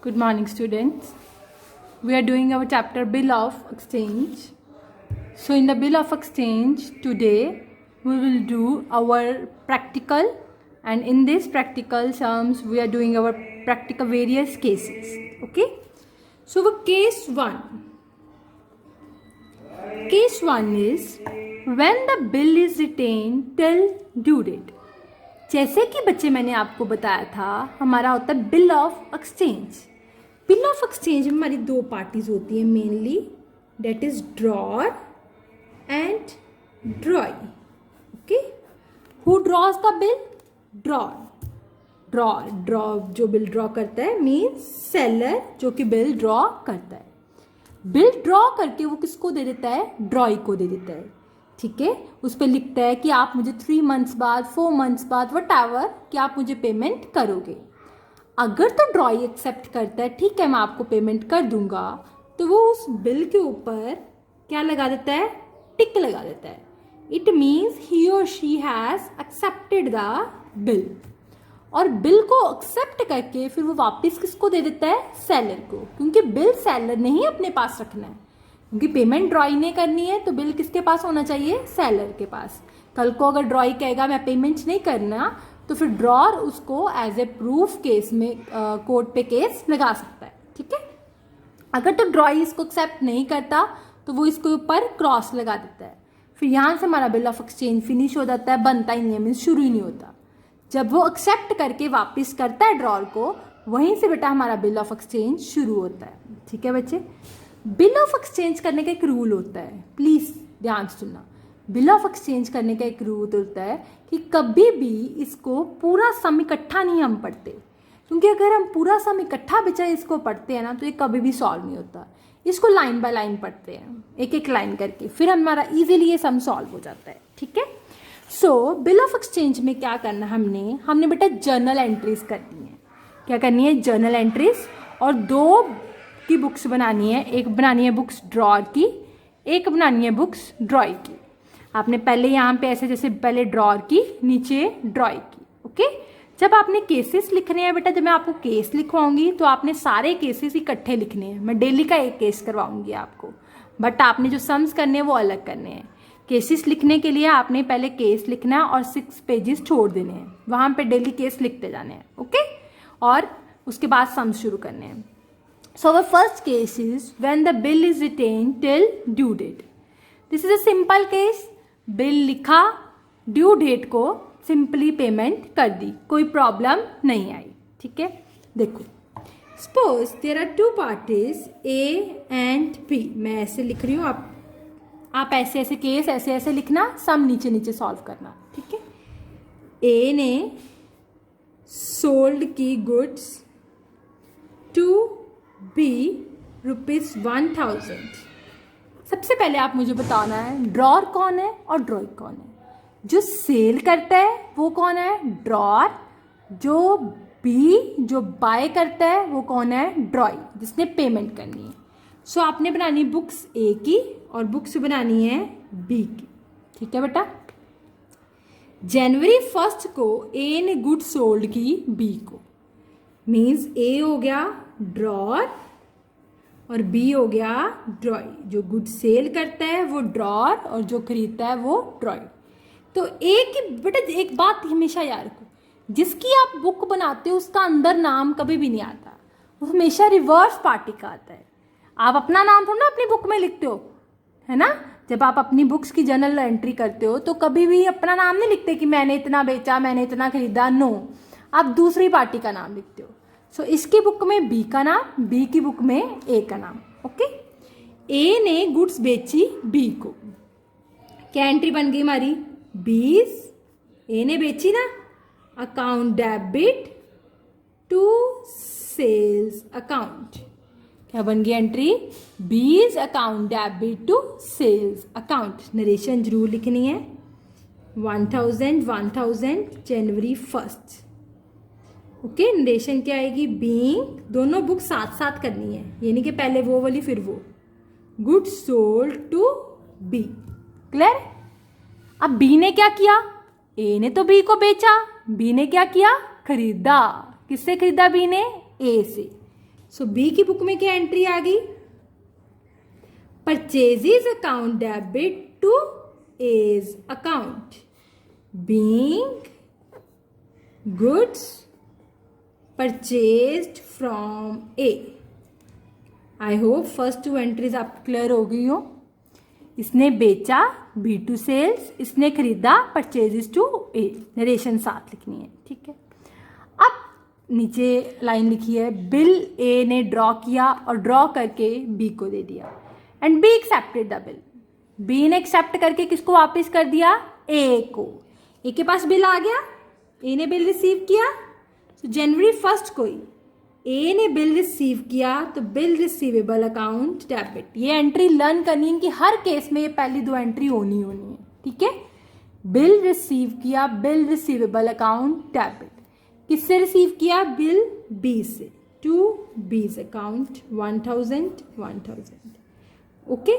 Good morning, students. We are doing our chapter Bill of Exchange. So in the Bill of Exchange today we will do our practical, and in this practical sums we are doing our practical various cases. Okay. So for case 1. Case 1 is when the bill is retained till due date. जैसे कि बच्चे मैंने आपको बताया था हमारा होता है bill of exchange. Bill of exchange में हमारी दो पार्टीज होती है mainly, that is drawer and drawee. Okay, who draws the bill? Drawer. Draw जो बिल ड्रॉ करता है मीन्स सेलर जो कि बिल ड्रॉ करता है. बिल ड्रॉ करके वो किसको दे देता है? ड्रॉई को दे देता है. ठीक है, उस पर लिखता है कि आप मुझे 3 months बाद 4 months बाद वटएवर कि आप मुझे पेमेंट करोगे. अगर तो ड्रॉई एक्सेप्ट करता है, ठीक है मैं आपको पेमेंट कर दूंगा, तो वो उस बिल के ऊपर क्या लगा देता है? टिक लगा देता है. इट मीन्स ही और she has accepted the bill. और बिल को एक्सेप्ट करके फिर वो वापस किसको दे देता है? सेलर को. क्योंकि बिल सेलर ने ही अपने पास रखना है, क्योंकि पेमेंट ड्रॉई ने करनी है तो बिल किसके पास होना चाहिए? सेलर के पास. कल को अगर ड्रॉई कहेगा मैं पेमेंट नहीं करना, तो फिर ड्रॉर उसको एज ए प्रूफ केस में कोर्ट पे केस लगा सकता है. ठीक है, अगर तो ड्रॉई इसको एक्सेप्ट नहीं करता तो वो इसके ऊपर क्रॉस लगा देता है. फिर यहाँ से हमारा बिल ऑफ एक्सचेंज फिनिश हो जाता है, बनता ही नहीं है, मीन्स शुरू ही नहीं होता. जब वो एक्सेप्ट करके वापस करता है ड्रॉर को, वहीं से बेटा हमारा बिल ऑफ एक्सचेंज शुरू होता है. ठीक है बच्चे, बिल ऑफ एक्सचेंज करने का एक रूल होता है, प्लीज ध्यान सुनना. बिल ऑफ एक्सचेंज करने का एक रूल होता है कि कभी भी इसको पूरा सम इकट्ठा नहीं हम पढ़ते, क्योंकि अगर हम पूरा सम इकट्ठा बचा इसको पढ़ते हैं ना तो ये कभी भी सॉल्व नहीं होता. इसको लाइन बाय लाइन पढ़ते हैं, एक एक लाइन करके, फिर हमारा इजीली ये सम सॉल्व हो जाता है. ठीक है, सो बिल ऑफ एक्सचेंज में क्या करना हमने बेटा जर्नल एंट्रीज करनी है. क्या करनी है? Journal entries. और 2 की बुक्स बनानी है. एक बनानी है बुक्स ड्रॉर की, एक बनानी है बुक्स ड्रॉई की. आपने पहले यहाँ पे ऐसे जैसे पहले ड्रॉर की, नीचे ड्रॉई की. ओके, जब आपने केसेस लिखने हैं बेटा, जब मैं आपको केस लिखवाऊंगी तो आपने सारे केसेस इकट्ठे लिखने हैं. मैं डेली का एक केस करवाऊंगी आपको, बट आपने जो सम्स करने हैं वो अलग करने हैं. केसेस लिखने के लिए आपने पहले केस लिखना है और 6 पेजेस छोड़ देने हैं, वहां पे डेली केस लिखते जाने हैं. ओके, और उसके बाद सम्स शुरू करने हैं. So our first case is when the bill is retained till due date. This is a simple case. Bill लिखा, ड्यू डेट को सिंपली पेमेंट कर दी, कोई प्रॉब्लम नहीं आई. ठीक है, देखो suppose there are 2 parties A and B. मैं ऐसे लिख रही हूँ, आप ऐसे ऐसे केस ऐसे ऐसे लिखना, सम नीचे नीचे सॉल्व करना. ठीक है, ए ने सोल्ड की गुड्स टू बी ₹1000. सबसे पहले आप मुझे बताना है ड्रॉर कौन है और ड्रॉई कौन है. जो सेल करता है वो कौन है? ड्रॉर. जो बी जो बाय करता है वो कौन है? ड्रॉई, जिसने पेमेंट करनी है. सो आपने बनानी बुक्स ए की और बुक्स बनानी है बी की. ठीक है बेटा, जनवरी 1 को ए ने गुड सोल्ड की बी को, मीन्स ए हो गया ड्रॉर और बी हो गया ड्रॉई. जो गुड सेल करता है वो ड्रॉर और जो खरीदता है वो ड्रॉई. तो बेटा एक बात हमेशा याद रखो, जिसकी आप बुक बनाते हो उसका अंदर नाम कभी भी नहीं आता, वो हमेशा रिवर्स पार्टी का आता है. आप अपना नाम थोड़ा ना अपनी बुक में लिखते हो, है ना. जब आप अपनी बुक्स की जर्नल एंट्री करते हो तो कभी भी अपना नाम नहीं लिखते कि मैंने इतना बेचा, मैंने इतना खरीदा. नो, आप दूसरी पार्टी का नाम लिखते हो. सो इसकी बुक में बी का नाम, बी की बुक में ए का नाम. ओके, ए ने गुड्स बेची बी को, क्या एंट्री बन गई हमारी? 20. ए ने बेची ना, account debit to sales account. क्या बन गई entry? 20 account debit to sales account. Narration जरूर लिखनी है. 1000 जनवरी 1. ओके, नरेशन क्या आएगी? बीइंग, दोनों बुक साथ साथ करनी है, यानी कि पहले वो वाली फिर वो. Good sold to B. Clear? अब बी ने क्या किया? ए ने तो बी को बेचा, बी ने क्या किया? खरीदा. किससे खरीदा बी ने? ए से. सो बी की बुक में क्या एंट्री आ गई? Purchases account debit to A's account, being goods purchased from A. I hope first 2 entries आपको क्लियर हो गई हो। इसने बेचा बी टू सेल्स, इसने खरीदा परचेजेस टू ए। नरेशन साथ लिखनी है, ठीक है। अब नीचे लाइन लिखी है, बिल ए ने ड्रॉ किया और ड्रॉ करके बी को दे दिया and B accepted the bill. B ने एक्सेप्ट करके किसको वापस कर दिया? ए को। ए के पास बिल आ गया, ए ने बिल रिसीव किया। तो जनवरी 1 को ही ए ने बिल रिसीव किया तो बिल रिसीवेबल अकाउंट डेबिट। ये एंट्री लर्न करनी है कि हर केस में ये पहली 2 एंट्री होनी है, ठीक है। बिल रिसीव किया, बिल रिसीवेबल अकाउंट डेबिट। किससे रिसीव किया? बिल बी से, to B's account 1000। Okay.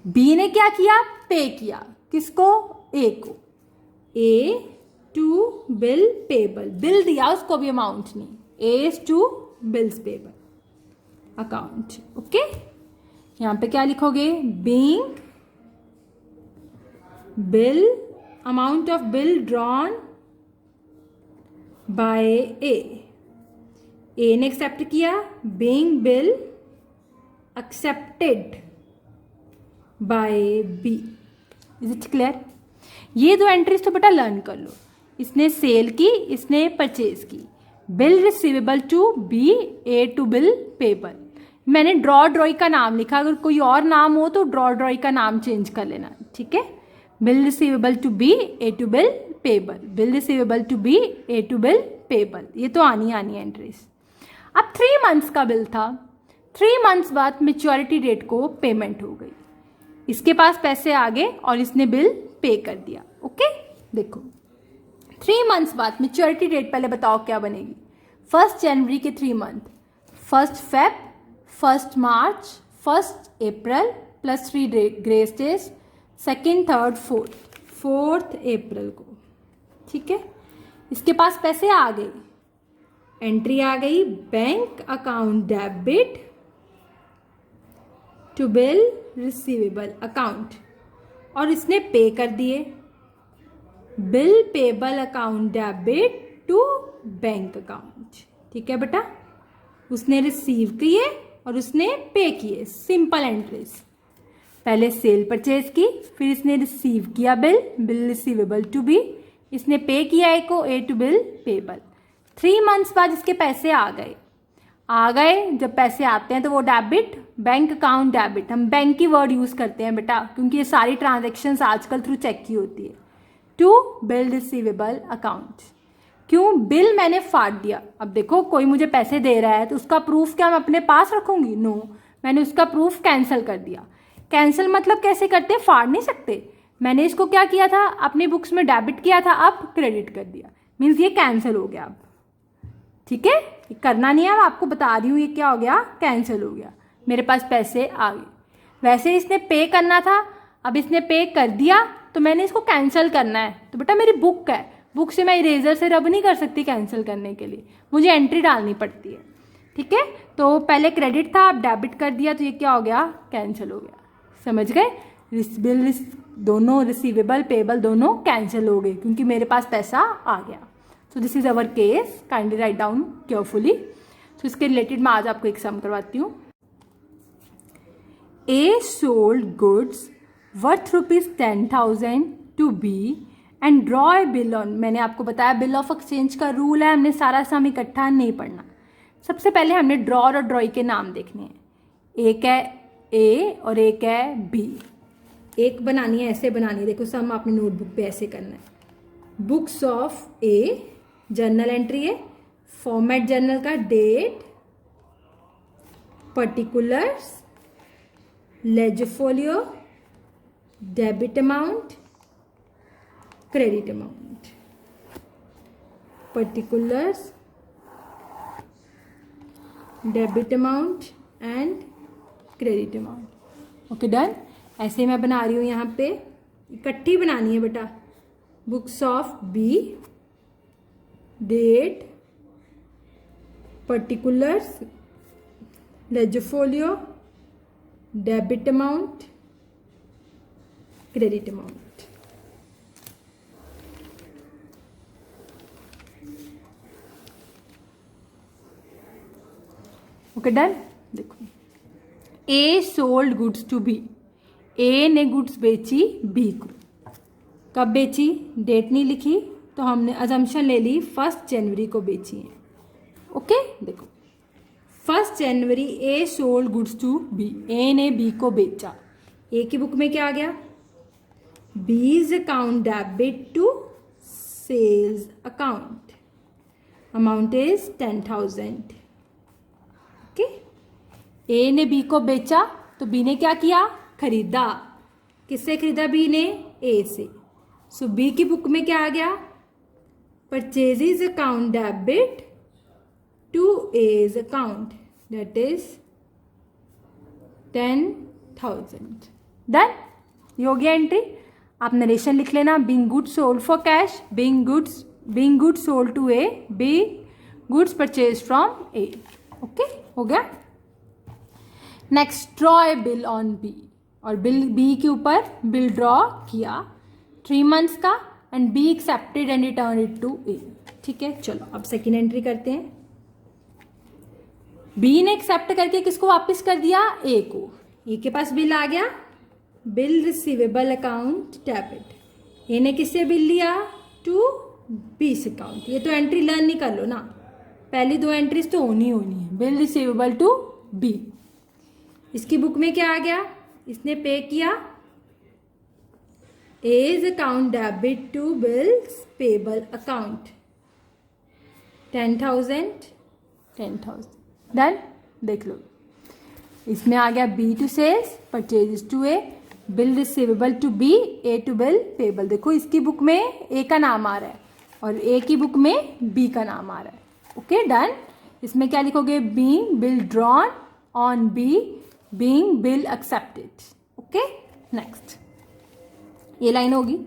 B ने क्या किया? पे किया। किसको? ए को। A to bill payable, bill दिया उसको भी, अमाउंट नहीं। A's to bills payable account. Okay. यहां पे क्या लिखोगे? Being bill, amount of bill drawn by A. A ने एक्सेप्ट किया, being bill accepted by B. Is it clear? ये 2 एंट्रीज तो बेटा लर्न कर लो। इसने सेल की, इसने परचेज की। Bill receivable to B, A to bill payable. मैंने ड्रॉई का नाम लिखा, अगर कोई और नाम हो तो ड्रॉई का नाम चेंज कर लेना, ठीक है। Bill receivable to B, A to bill payable, bill receivable to B, A to bill payable. ये तो आनी एंट्रीज। अब 3 मंथ्स का बिल था, 3 मंथ्स बाद मैच्योरिटी डेट को पेमेंट हो गई। इसके पास पैसे आ गए और इसने बिल पे कर दिया। ओके, देखो 3 मंथ्स बाद मैच्योरिटी डेट पहले बताओ क्या बनेगी। 1 जनवरी के 3 month, 1 Feb, 1 March, 1 April plus 3 grace days, 2nd, 3rd, 4th April को, ठीक है। इसके पास पैसे आ गए, एंट्री आ गई bank account debit to bill receivable account और इसने पे कर दिए। Bill payable account debit to bank account, ठीक है बेटा। उसने रिसीव किए और उसने पे किए, सिंपल एंट्रीज। पहले सेल परचेज की, फिर इसने रिसीव किया bill, bill receivable to B, इसने पे किया ए को, A to bill payable. 3 months बाद इसके पैसे आ गए। जब पैसे आते हैं तो वो डेबिट, बैंक अकाउंट डेबिट, हम बैंक की वर्ड यूज करते हैं बेटा क्योंकि ये सारी ट्रांजेक्शन्स आजकल थ्रू चेक की होती है। To bill receivable account. क्यों? बिल मैंने फाड़ दिया। अब देखो कोई मुझे पैसे दे रहा है तो उसका प्रूफ क्या मैं अपने पास रखूंगी? नो, मैंने उसका प्रूफ कैंसिल कर दिया। कैंसिल मतलब कैसे करते हैं? फाड़ नहीं सकते। मैंने इसको क्या किया था, अपनी बुक्स में डेबिट किया था, अब क्रेडिट कर दिया, मीन्स ये कैंसिल हो गया अब, ठीक है। ये करना नहीं है, मैं आपको बता रही हूँ ये क्या हो गया, कैंसिल हो गया, मेरे पास पैसे आ गए। वैसे इसने पे करना था, अब इसने पे कर दिया तो मैंने इसको कैंसिल करना है, तो बेटा मेरी बुक है, बुक से मैं इरेजर से रब नहीं कर सकती कैंसिल करने के लिए, मुझे एंट्री डालनी पड़ती है, ठीक है। तो पहले क्रेडिट था, अब डेबिट कर दिया, तो ये क्या हो गया, कैंसिल हो गया। समझ गए? बिल दोनों रिसीवेबल पेबल दोनों कैंसिल हो गए क्योंकि मेरे पास पैसा आ गया। So this is our case, kindly write down carefully. तो इसके रिलेटेड मैं आज आपको एक सम करवाती हूँ। A sold goods worth ₹10,000 to B and draw a bill on. मैंने आपको बताया बिल ऑफ एक्सचेंज का रूल है, हमने सारा सम इकट्ठा नहीं पढ़ना। सबसे पहले हमने ड्रॉर और ड्रॉई के नाम देखने हैं। एक है ए और एक है बी। एक बनानी है, ऐसे बनानी है, देखो सम आपने नोटबुक पे ऐसे करना है। Books of A, journal entry है, फॉर्मेट जर्नल का, date, particulars, ledger folio, debit amount, credit amount, particulars, debit amount and credit amount. Okay done. ऐसे मैं बना रही हूँ, यहाँ पे इकट्ठी बनानी है बेटा। Books of B, date, particulars, ledger folio, debit amount, credit amount. Okay done. देखो, A sold goods to B, A ने गुड्स बेची बी को। कब बेची, डेट नहीं लिखी तो हमने अजम्पशन ले ली 1 जनवरी को बेची है। ओके, देखो 1 January A sold goods to B, A ने बी को बेचा। ए की बुक में क्या आ गया, B's account debit to sales account, amount is 10,000। Okay, A ने बी को बेचा तो बी ने क्या किया, खरीदा। किससे खरीदा, बी ने, ए से। सो बी की बुक में क्या आ गया, purchases account debit to A's account, that is 10,000। Done, ये हो गया एंट्री। आप नरेशन लिख लेना, being goods sold for cash, being goods sold to A, being goods purchase from A. Okay, हो गया। Next, draw a bill on B, और bill B के ऊपर बिल ड्रॉ किया 3 months का, and B accepted and return it to A. ठीक है, चलो अब सेकेंड एंट्री करते हैं। बी ने एक्सेप्ट करके किसको वापस कर दिया, ए को। ए के पास बिल आ गया, बिल रिसीवेबल अकाउंट डेबिट। ए ने किससे बिल लिया, टू बी अकाउंट। ये तो एंट्री लर्न नहीं कर लो ना, पहली 2 एंट्रीज तो होनी है। बिल रिसीवेबल टू बी, इसकी बुक में क्या आ गया, इसने पे किया A's account debit to bills payable account, 10,000। Done, देख लो, इसमें आ गया B to sales, purchase to A, bill receivable to B, A to bill payable. देखो इसकी बुक में ए का नाम आ रहा है और ए की बुक में बी का नाम आ रहा है। Okay, done. इसमें क्या लिखोगे, being bill drawn on B, being bill accepted. Okay, next, ये लाइन होगी।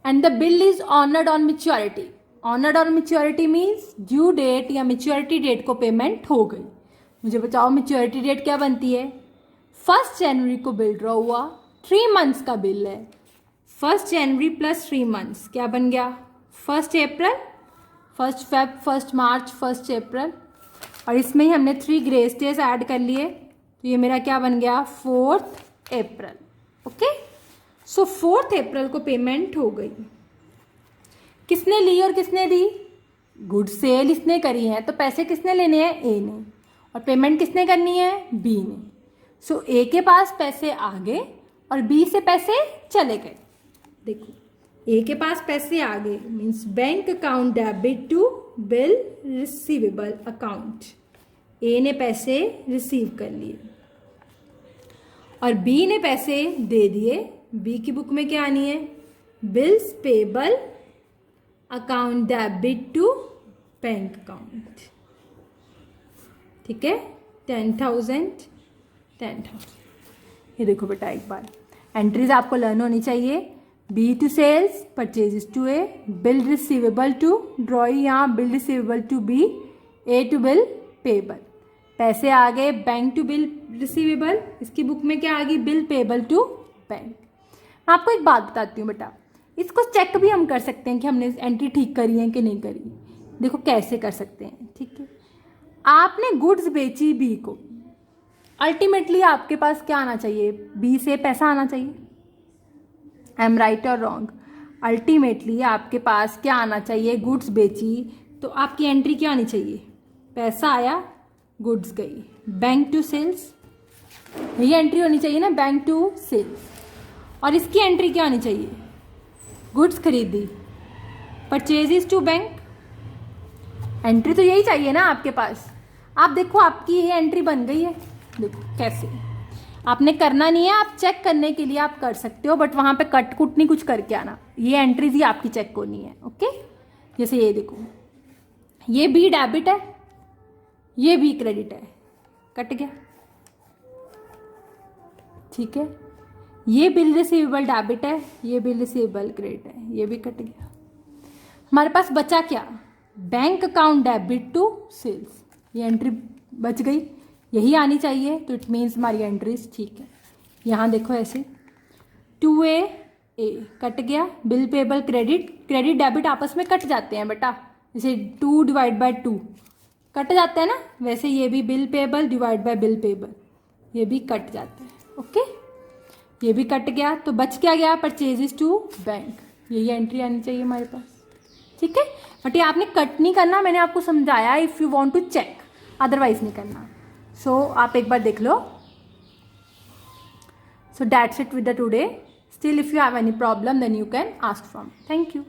And the bill is honoured on maturity. Honoured on maturity means due date या मैच्योरिटी डेट को पेमेंट हो गई। मुझे बताओ मैच्योरिटी डेट क्या बनती है, 1 जनवरी को बिल ड्रॉ हुआ, 3 months का बिल है। 1 जनवरी प्लस 3 months क्या बन गया, 1 अप्रैल, 1 Feb, 1 मार्च, 1 अप्रैल। और इसमें ही हमने 3 ग्रेस डेज ऐड कर लिए, तो ये मेरा क्या बन गया, 4 अप्रैल। ओके, सो 4 अप्रैल को पेमेंट हो गई। किसने ली और किसने दी, गुड सेल इसने करी है, तो पैसे किसने लेने हैं, ए ने, और पेमेंट किसने करनी है, बी ने। सो ए के पास पैसे आ गए और बी से पैसे चले गए। देखो, ए के पास पैसे आ गए means bank account debit to bill receivable account, A ने पैसे रिसीव कर लिए और बी ने पैसे दे दिए। बी की बुक में क्या आनी है, bills payable account debit to bank account. ठीक है, 10,000। ये देखो बेटा, एक बार एंट्रीज आपको लर्न होनी चाहिए। B to sales, purchases to A, bill receivable to drawee, यहाँ bill receivable to B, A to bill payable. पैसे आ गए बैंक टू बिल रिसीवेबल, इसकी बुक में क्या आ गई, बिल पेबल टू बैंक। मैं आपको एक बात बताती हूँ बेटा, इसको चेक भी हम कर सकते हैं कि हमने एंट्री ठीक करी है कि नहीं करी। देखो कैसे कर सकते हैं। ठीक है, आपने गुड्स बेची बी को, अल्टीमेटली आपके पास क्या आना चाहिए, बी से पैसा आना चाहिए। आई एम राइट और रॉन्ग, अल्टीमेटली आपके पास क्या आना चाहिए, गुड्स बेची तो आपकी एंट्री क्या आनी चाहिए, पैसा आया, गुड्स गई, बैंक टू सेल्स, ये एंट्री होनी चाहिए ना, बैंक टू सेल्स। और इसकी एंट्री क्या होनी चाहिए, गुड्स खरीदी, परचेजेस टू बैंक। एंट्री तो यही चाहिए ना आपके पास। आप देखो आपकी ये एंट्री बन गई है, देखो कैसे। आपने करना नहीं है, आप चेक करने के लिए आप कर सकते हो, बट वहां पे कट कुट नहीं कुछ करके आना, ये एंट्रीज ही आपकी चेक होनी है। ओके, जैसे ये देखो, ये बी डेबिट है, ये बी क्रेडिट है, कट गया। ठीक है, ये बिल रिसीवेबल डेबिट है, ये बिल रिसीवेबल क्रेडिट है, ये भी कट गया। हमारे पास बचा क्या, bank account debit to sales. ये एंट्री बच गई, यही आनी चाहिए, तो इट मीन्स हमारी एंट्रीज ठीक है। यहाँ देखो ऐसे 2A कट गया, bill payable credit, credit debit आपस में कट जाते हैं बेटा, जैसे 2 डिवाइड बाय 2 कट जाते हैं ना, वैसे ये भी bill payable divide by bill payable ये भी कट जाते हैं। ओके, ये भी कट गया, तो बच क्या गया, परचेजेस टू बैंक, यही एंट्री आनी चाहिए हमारे पास। ठीक है, बट ये आपने कट नहीं करना, मैंने आपको समझाया if you want to check, otherwise नहीं करना। सो आप एक बार देख लो। So that's it with the today. Still, if you have any problem, then you can ask from me. Thank you.